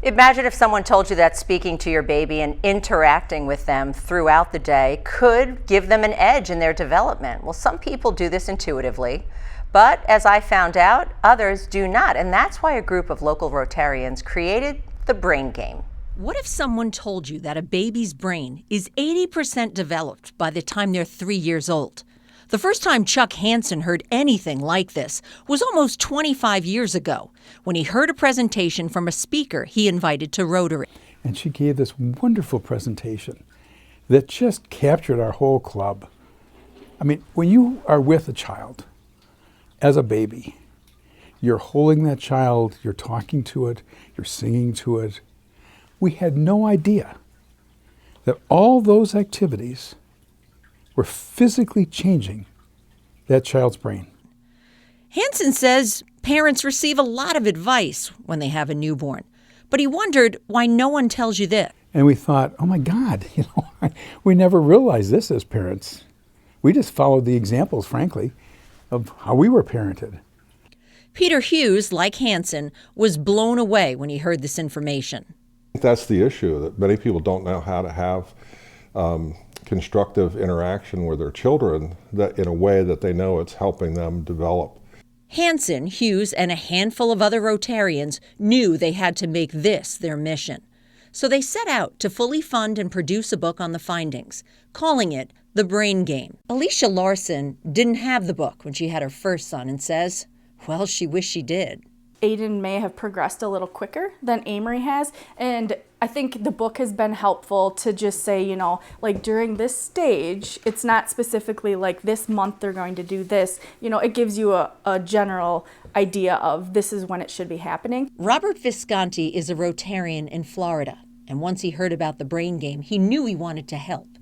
Imagine if someone told you that speaking to your baby and interacting with them throughout the day could give them an edge in their development. Well, some people do this intuitively, but as I found out, others do not. And that's why a group of local Rotarians created the Brain Game. What if someone told you that a baby's brain is 80% developed by the time they're 3 years old? The first time Chuck Hansen heard anything like this was almost 25 years ago, when he heard a presentation from a speaker he invited to Rotary. And she gave this wonderful presentation that just captured our whole club. I mean, when you are with a child as a baby, you're holding that child, you're talking to it, you're singing to it. We had no idea that all those activities were physically changing that child's brain. Hansen says parents receive a lot of advice when they have a newborn, but he wondered why no one tells you this. And we thought, oh my God, we never realized this as parents. We just followed the examples, frankly, of how we were parented. Peter Hughes, like Hansen, was blown away when he heard this information. That's the issue, that many people don't know how to have constructive interaction with their children that in a way that they know it's helping them develop. Hansen, Hughes, and a handful of other Rotarians knew they had to make this their mission. So they set out to fully fund and produce a book on the findings, calling it The Brain Game. Alicia Larson didn't have the book when she had her first son and says, well, she wished she did. Aiden may have progressed a little quicker than Amory has, and I think the book has been helpful to just say, like during this stage, it's not specifically like this month they're going to do this. It gives you a general idea of this is when it should be happening. Robert Visconti is a Rotarian in Florida, and once he heard about the Brain Game, he knew he wanted to help.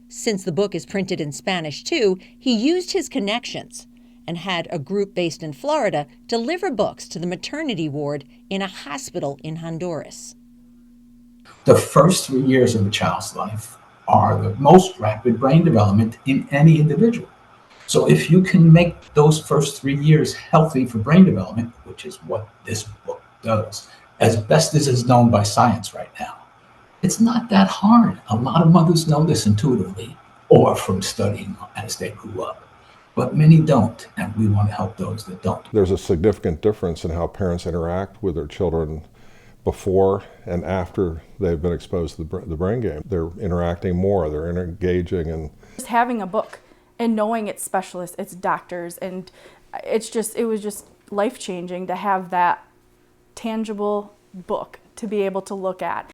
Since the book is printed in Spanish too, he used his connections and had a group based in Florida deliver books to the maternity ward in a hospital in Honduras. The first 3 years of a child's life are the most rapid brain development in any individual. So if you can make those first 3 years healthy for brain development, which is what this book does, as best as is known by science right now, it's not that hard. A lot of mothers know this intuitively or from studying as they grew up. But many don't, and we want to help those that don't. There's a significant difference in how parents interact with their children before and after they've been exposed to the Brain Game. They're interacting more, they're engaging. And just having a book and knowing it's specialists, it's doctors, and it was just life-changing to have that tangible book to be able to look at.